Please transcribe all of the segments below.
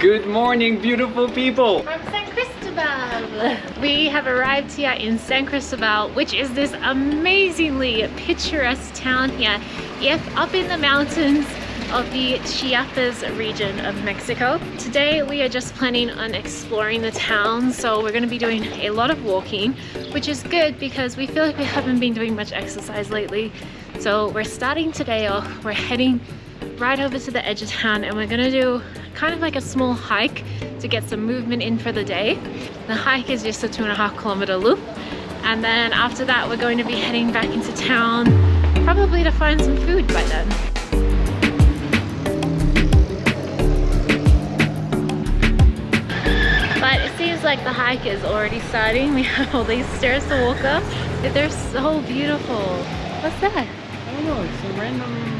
Good morning, beautiful people! From San Cristobal. We have arrived here in San Cristobal, which is this amazingly picturesque town here, up in the mountains of the Chiapas region of Mexico. Today we are just planning on exploring the town, so we're going to be doing a lot of walking, which is good because we feel like we haven't been doing much exercise lately. So we're starting today off, we're heading right over to the edge of town and we're going to do kind of like a small hike to get some movement in for the day. The hike is just a 2.5 kilometer loop, and then after that we're going to be heading back into town, probably to find some food by then. But it seems like the hike is already starting. We have all these stairs to walk up. They're so beautiful. What's that? I don't know, it's a random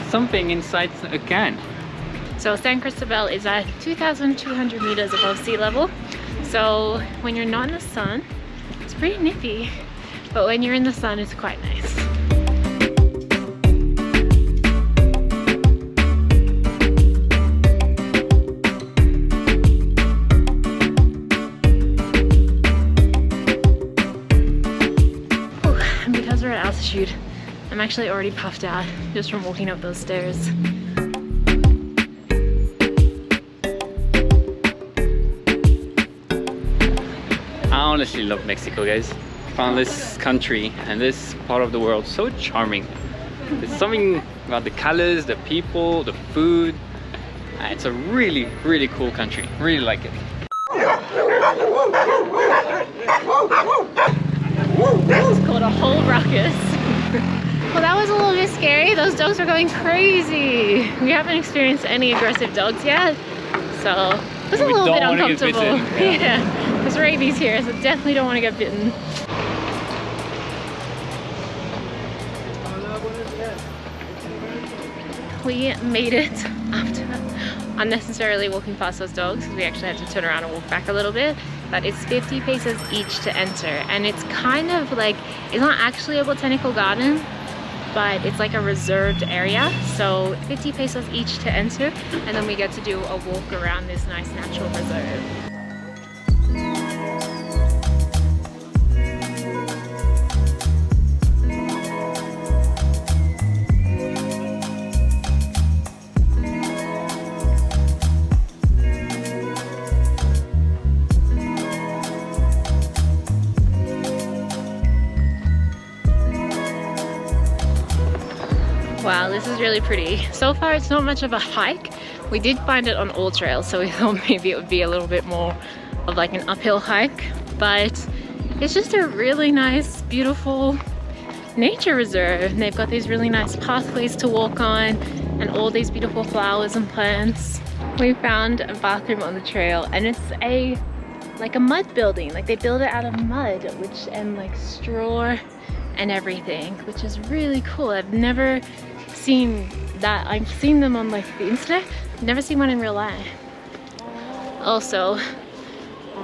something inside a can. So San Cristobal is at 2,200 meters above sea level. So when you're not in the sun, it's pretty nippy. But when you're in the sun, it's quite nice. And because we're at altitude, I'm actually already puffed out just from walking up those stairs. I honestly love Mexico, guys. Found this country and this part of the world so charming. There's something about the colors, the people, the food. It's a really, really cool country. Really like it. It's called a whole ruckus. Well, that was a little bit scary. Those dogs are going crazy. We haven't experienced any aggressive dogs yet, so it was a little bit uncomfortable. Yeah. There's rabies here, so definitely don't want to get bitten. We made it after unnecessarily walking past those dogs, because we actually had to turn around and walk back a little bit. But it's 50 pesos each to enter, and it's kind of like, it's not actually a botanical garden, but it's like a reserved area. So 50 pesos each to enter, and then we get to do a walk around this nice natural reserve. Wow, this is really pretty. So far it's not much of a hike. We did find it on all trails, so we thought maybe it would be a little bit more of like an uphill hike, but it's just a really nice, beautiful nature reserve. And they've got these really nice pathways to walk on and all these beautiful flowers and plants. We found a bathroom on the trail, and it's like a mud building. Like they build it out of mud, and like straw and everything, which is really cool. I've never seen that. I've seen them on like the internet, never seen one in real life. Also,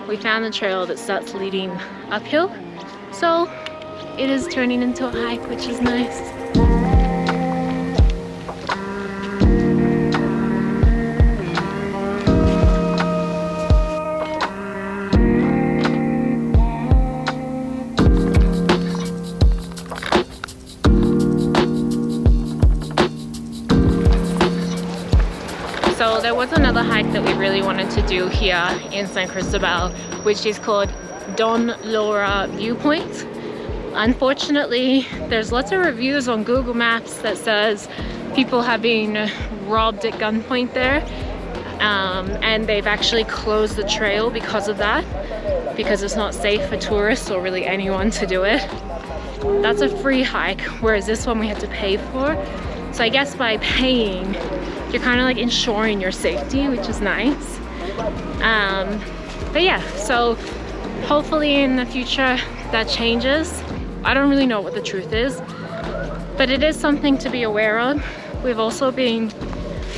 we found the trail that starts leading uphill, so it is turning into a hike, which is nice. So there was another hike that we really wanted to do here in San Cristobal, which is called Don Laura Viewpoint. Unfortunately, there's lots of reviews on Google Maps that says people have been robbed at gunpoint there, and they've actually closed the trail because of that, because it's not safe for tourists or really anyone to do it. That's a free hike, whereas this one we had to pay for. So I guess by paying, you're kind of like ensuring your safety, which is nice. But yeah, so hopefully in the future that changes. I don't really know what the truth is, but it is something to be aware of. We've also been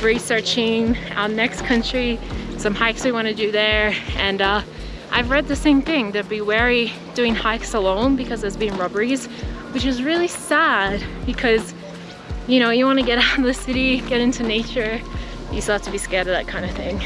researching our next country, some hikes we want to do there, and I've read the same thing, to be wary doing hikes alone because there's been robberies, which is really sad because, you know, you want to get out of the city, get into nature, you still have to be scared of that kind of thing.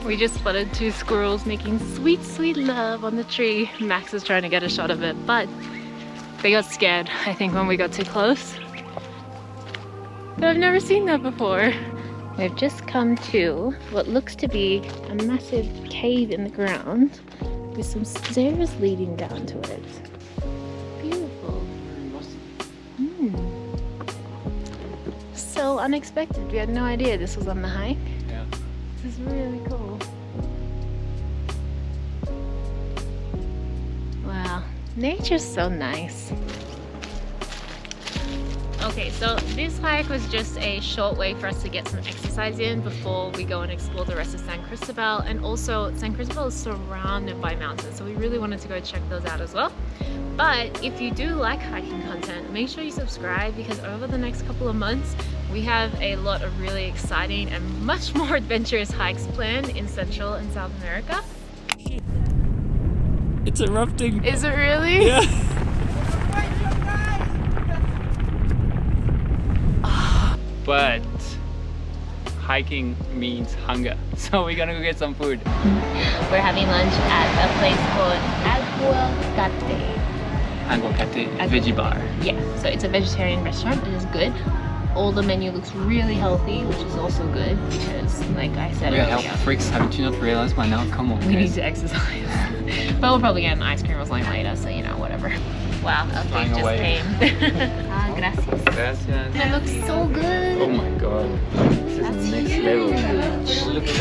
We just spotted 2 squirrels making sweet, sweet love on the tree. Max is trying to get a shot of it, but they got scared, I think, when we got too close. But I've never seen that before. We've just come to what looks to be a massive cave in the ground with some stairs leading down to it. Beautiful. So unexpected. We had no idea this was on the hike. Yeah. This is really cool. Wow, nature's so nice. Okay, so this hike was just a short way for us to get some exercise in before we go and explore the rest of San Cristobal. And also, San Cristobal is surrounded by mountains, so we really wanted to go check those out as well. But if you do like hiking content, make sure you subscribe, because over the next couple of months, we have a lot of really exciting and much more adventurous hikes planned in Central and South America. It's erupting. Is it really? Yeah. But hiking means hunger, so we're gonna go get some food. We're having lunch at a place called Aguacate Veggie Bar. Yeah, so it's a vegetarian restaurant. It is good. All the menu looks really healthy, which is also good because, like I said We are earlier, health freaks, haven't you not realized by now? Come on, we need guys. to exercise. But we'll probably get an ice cream or something later, so you know, whatever. Wow, our Flying food just away. came. Ah, gracias. Gracias. It looks so good. Oh my god, this That's is next huge. level. Look at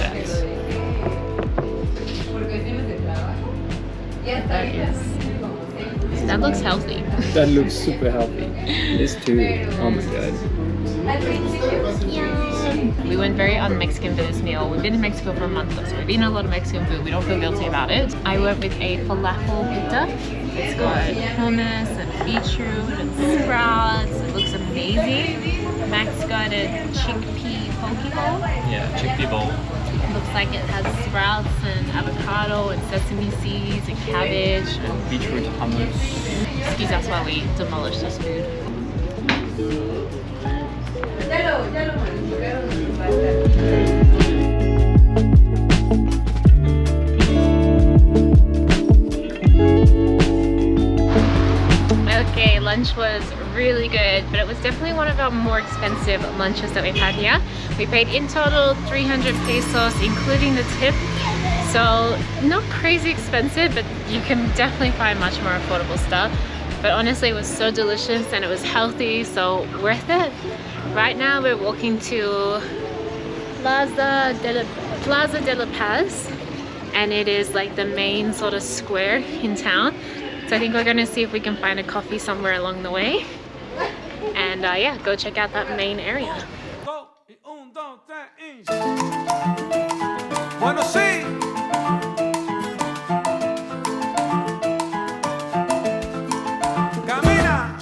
that. That looks healthy. That looks super healthy. This too. Oh my god. We went very un-Mexican for this meal. We've been in Mexico for a month though, so we've eaten a lot of Mexican food. We don't feel guilty about it. I went with a falafel pita. It's got hummus and beetroot and sprouts. It looks amazing. Max got a chickpea poke bowl. Yeah, chickpea bowl. It looks like it has sprouts and avocado and sesame seeds and cabbage. And beetroot hummus. Excuse us while we demolish this food. Okay, lunch was really good, but it was definitely one of our more expensive lunches that we've had here. We paid in total 300 pesos, including the tip. So not crazy expensive, but you can definitely find much more affordable stuff. But honestly, it was so delicious and it was healthy, so worth it. Right now we're walking to Plaza de la Paz, and it is like the main sort of square in town. So I think we're gonna see if we can find a coffee somewhere along the way. And yeah, go check out that main area. Bueno, sí. Camina.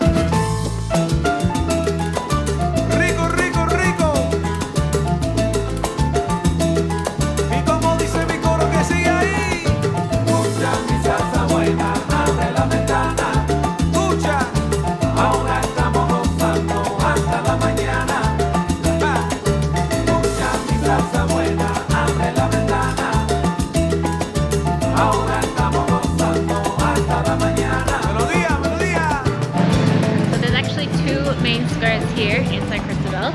Rico, rico, rico. Y como dice mi coro que sigue ahí. Escucha mi salsa buena, abre la ventana. Escucha. Ahora estamos gozando hasta la mañana. Escucha mi salsa buena, abre la ventana. Ahora estamos gozando hasta la mañana. Melodía, melodía. So there's actually 2 main squares here in San Cristobal.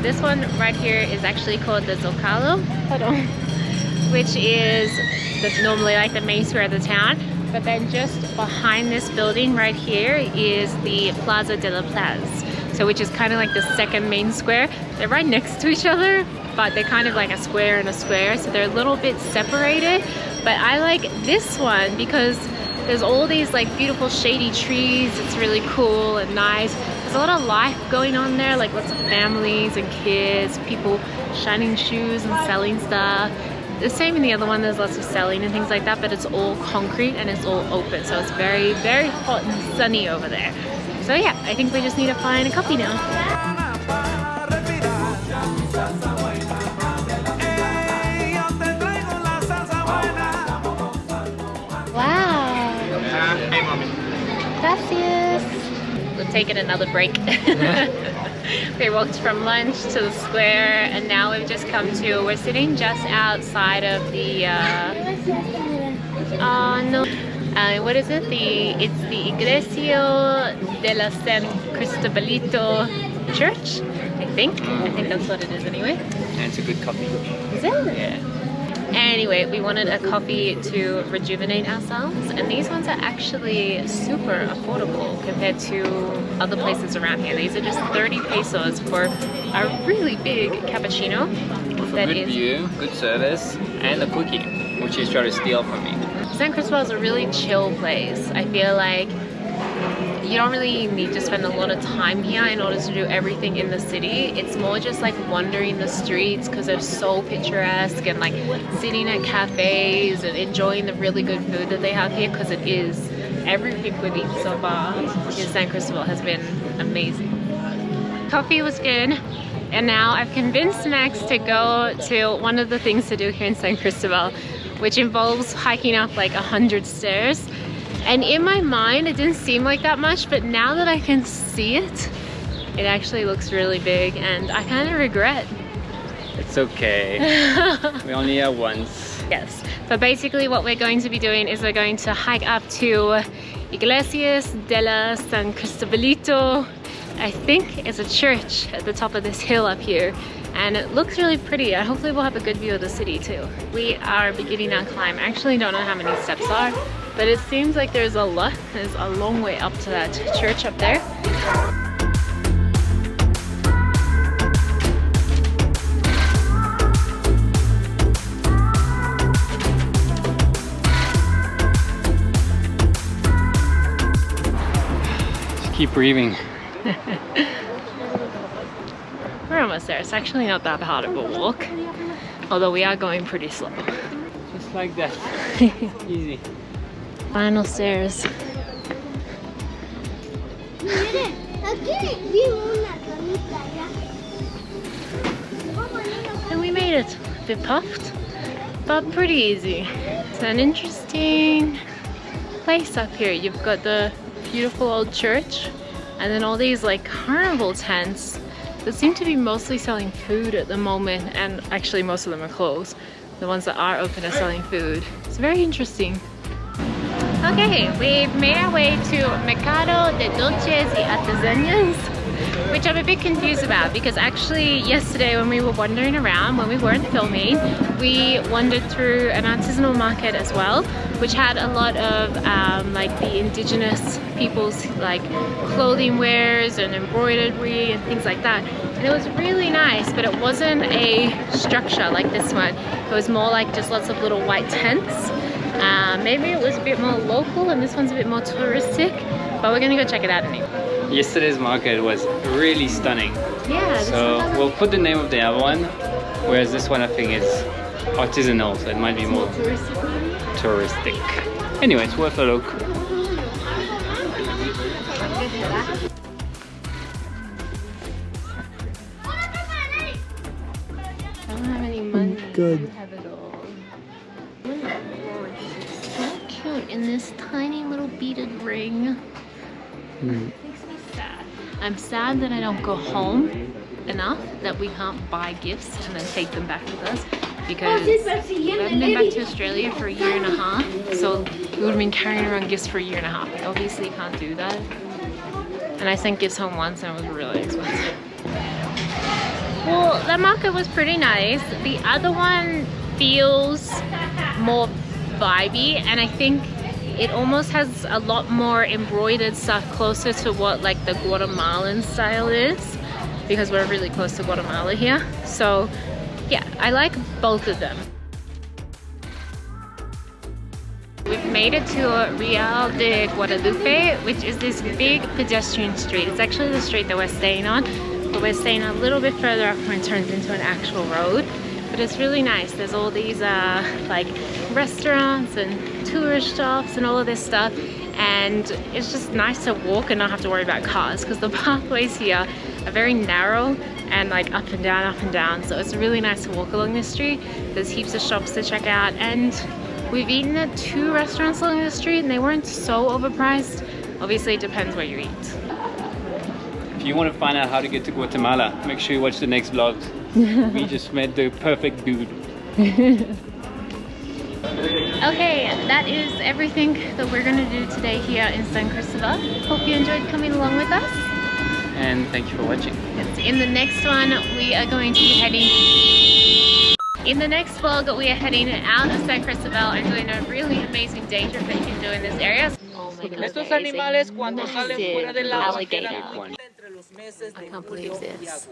This one right here is actually called the Zocalo, which is normally like the main square of the town. But then just behind this building right here is the Plaza de la Paz, so which is kind of like the second main square. They're right next to each other, but they're kind of like a square and a square, so they're a little bit separated. But I like this one because there's all these like beautiful shady trees. It's really cool and nice. There's there's a lot of life going on there, like lots of families and kids, people shining shoes and selling stuff. The same in the other one, there's lots of selling and things like that, but it's all concrete and it's all open, so it's very, very hot and sunny over there. So yeah, I think we just need to find a coffee now. Wow. Hey, mommy. Gracias. We've taken another break. We walked from lunch to the square, and now we've just come to, we're sitting just outside of the, what is it? It's the Iglesia de la San Cristobalito church, I think. I think that's what it is anyway. And it's a good coffee. Is it? Yeah. Anyway, we wanted a coffee to rejuvenate ourselves, and these ones are actually super affordable compared to other places around here. These are just 30 pesos for a really big cappuccino. With a good view, good service, and a cookie, which he's trying to steal from me. San Cristobal is a really chill place. I feel like you don't really need to spend a lot of time here in order to do everything in the city. It's more just like wandering the streets because they're so picturesque, and like sitting at cafes and enjoying the really good food that they have here, because it is, everything we've eaten so far in San Cristobal has been amazing. Coffee was good, and now I've convinced Max to go to one of the things to do here in San Cristobal, which involves hiking up like 100 stairs. And in my mind, it didn't seem like that much, but now that I can see it, it actually looks really big, and I kind of regret. It's okay. We only have once. Yes. So basically what we're going to be doing is we're going to hike up to Iglesias de la San Cristobalito. I think it's a church at the top of this hill up here, and it looks really pretty, and hopefully we'll have a good view of the city too. We are beginning our climb. I actually don't know how many steps are, but it seems like there's a lot. There's a long way up to that church up there. Just keep breathing. We're almost there. It's actually not that hard of a walk, although we are going pretty slow. Just like that. Easy. Final stairs. And we made it. A bit puffed, but pretty easy. It's an interesting place up here. You've got the beautiful old church, and then all these like carnival tents that seem to be mostly selling food at the moment, and actually most of them are closed. The ones that are open are selling food. It's very interesting. Okay, we've made our way to Mercado de Dulces y Artesanías, which I'm a bit confused about, because actually yesterday when we were wandering around, when we weren't filming, we wandered through an artisanal market as well, which had a lot of like the indigenous people's like clothing wares and embroidery and things like that. And it was really nice, but it wasn't a structure like this one. It was more like just lots of little white tents. Maybe it was a bit more local, and this one's a bit more touristic, but we're gonna go check it out anyway. Yesterday's market was really stunning. Yeah. So we'll put the name of the other one, whereas this one I think is artisanal, so it might be more touristic. Anyway, it's worth a look. I don't have any money. Good. You have it all. So cute in this tiny little beaded ring. Makes me sad. I'm sad that I don't go home enough, that we can't buy gifts and then take them back with us, because I haven't been back to Australia for a year and a half, so we would have been carrying around gifts for a year and a half. I obviously can't do that. And I sent gifts home once and it was really expensive. Well, the market was pretty nice. The other one feels more vibey, and I think it almost has a lot more embroidered stuff, closer to what like the Guatemalan style is, because we're really close to Guatemala here. So yeah, I like both of them. We've made it to Real de Guadalupe, which is this big pedestrian street. It's actually the street that we're staying on, but we're staying a little bit further up when it turns into an actual road. But it's really nice. There's all these like restaurants and tourist shops and all of this stuff. And it's just nice to walk and not have to worry about cars because the pathways here are very narrow and like up and down. So it's really nice to walk along this street. There's heaps of shops to check out, and we've eaten at 2 restaurants along the street and they weren't so overpriced. Obviously it depends where you eat. If you want to find out how to get to Guatemala, make sure you watch the next vlog. We just met the perfect dude. Okay, that is everything that we're gonna do today here in San Cristobal. Hope you enjoyed coming along with us. And thank you for watching. In the next one, we are going to be heading... In the next vlog, we are heading out of San Cristobal and doing a really amazing day trip that you can do in this area. Oh my God, Estos animales cuando salen fuera del agua alligator. entre los meses de julio y agosto.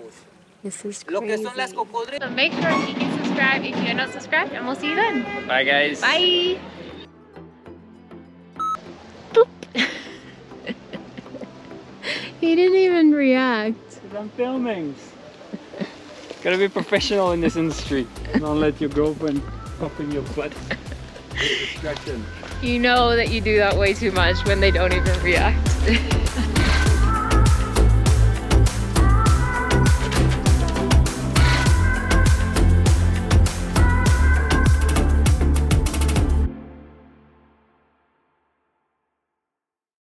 This is Lo que crazy. son las cocodrilas. So make sure you can subscribe if you're not subscribed, and we'll see you then. Bye guys. Bye. Boop. He didn't even react. I'm filming. Gotta be professional in this industry. Don't let your girlfriend pop in your butt. Distraction. You know that you do that way too much when they don't even react.